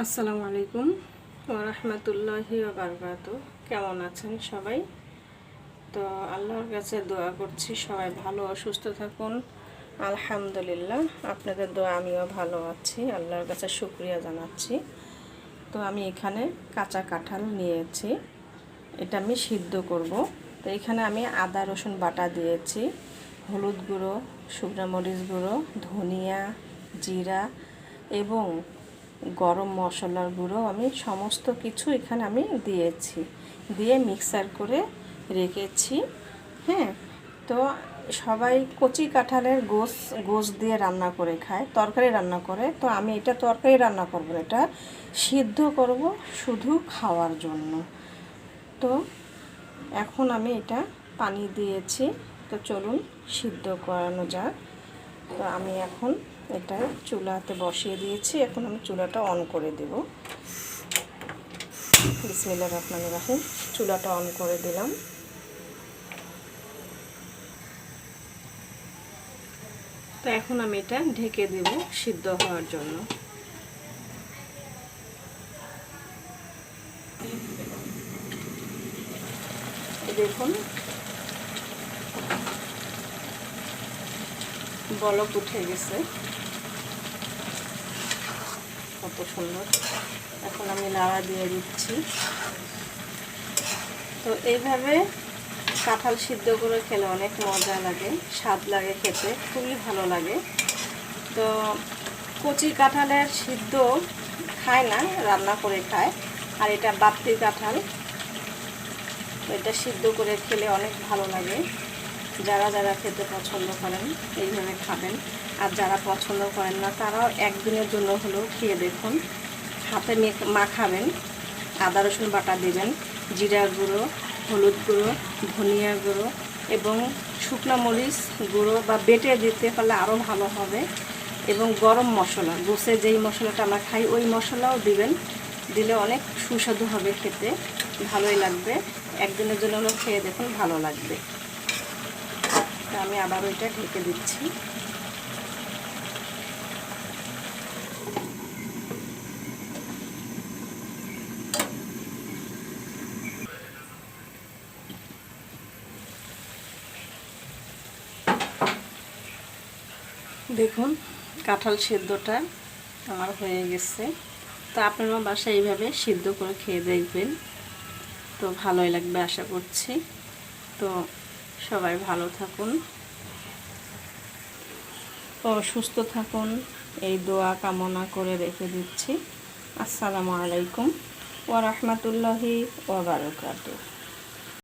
আসসালামু আলাইকুম ওয়া রাহমাতুল্লাহি ওয়া বারাকাতুহু। কেমন আছেন সবাই? তো আল্লাহর কাছে দোয়া করছি সবাই ভালো ও সুস্থ থাকুন। আলহামদুলিল্লাহ, আপনাদের দোয়া আমিও ভালো আছি, আল্লাহর কাছে শুকরিয়া জানাচ্ছি। তো আমি এখানে কাঁচা কাঁঠাল নিয়েছি, এটা আমি সিদ্ধ করব। তো এখানে আমি আদা রসুন বাটা দিয়েছি, হলুদ গুঁড়ো, শুকনো মরিচ গুঁড়ো, ধনিয়া, জিরা এবং গরম মশলার গুঁড়ো আমি সমস্ত কিছু এখানে আমি দিয়েছি, দিয়ে মিক্সার করে রেখেছি। হ্যাঁ, তো সবাই কচি কাঁঠালের গোশ দিয়ে রান্না করে খায়, তরকারি রান্না করে। তো আমি এটা তরকারি রান্না করব না, এটা সিদ্ধ করব শুধু খাওয়ার জন্য। তো এখন আমি এটা পানি দিয়েছি, তো চলুন সিদ্ধ করানো যাক। তো আমি এখন এটা চুলাতে বসিয়ে দিয়েছি, এখন আমি চুলাটা অন করে দেব। বিসমিল্লাহির রহমানির রহিম। চুলাটা অন করে দিলাম। তো এখন আমি এটা ঢেকে দেব সিদ্ধ হওয়ার জন্য। দেখুন বলক উঠে গেছে, কত সুন্দর। এখন আমি নাড়া দিয়ে দিচ্ছি। তো এইভাবে কাঁঠাল সিদ্ধ করে খেলে অনেক মজা লাগে, স্বাদ লাগে, খেতে খুবই ভালো লাগে। তো কচি কাঁঠালের সিদ্ধ খায় না, রান্না করে খায়। আর এটা বাড়তি কাঁঠাল, এটা সিদ্ধ করে খেলে অনেক ভালো লাগে। যারা যারা খেতে পছন্দ করেন এইভাবে খাবেন, আর যারা পছন্দ করেন না তারাও একদিনের জন্য হলেও খেয়ে দেখুন। হাতে মাখাবেন, আদা রসুন বাটা দেবেন, জিরা গুঁড়ো, হলুদ গুঁড়ো, ধনিয়া গুঁড়ো এবং শুকনো মরিচ গুঁড়ো বা বেটে দিতে পারলে আরও ভালো হবে। এবং গরম মশলা, গোসে যেই মশলাটা আমরা খাই ওই মশলাও দিবেন, দিলে অনেক সুস্বাদু হবে, খেতে ভালোই লাগবে। একদিনের জন্য হলেও খেয়ে দেখুন, ভালো লাগবে। আমি আবার ওইটা ঢেকে দিচ্ছি। দেখুন কাঁঠাল সিদ্ধটা আমার হয়ে গেছে। তো আপনারা বাসায় এইভাবে সিদ্ধ করে খেয়ে দেখবেন, তো ভালোই লাগবে আশা করছি। তো সবাই ভালো থাকুন ও সুস্থ থাকুন, এই দোয়া কামনা করে রেখে দিচ্ছি। আসসালামু আলাইকুম ওয়া রাহমাতুল্লাহি ওয়া বারাকাতুহু।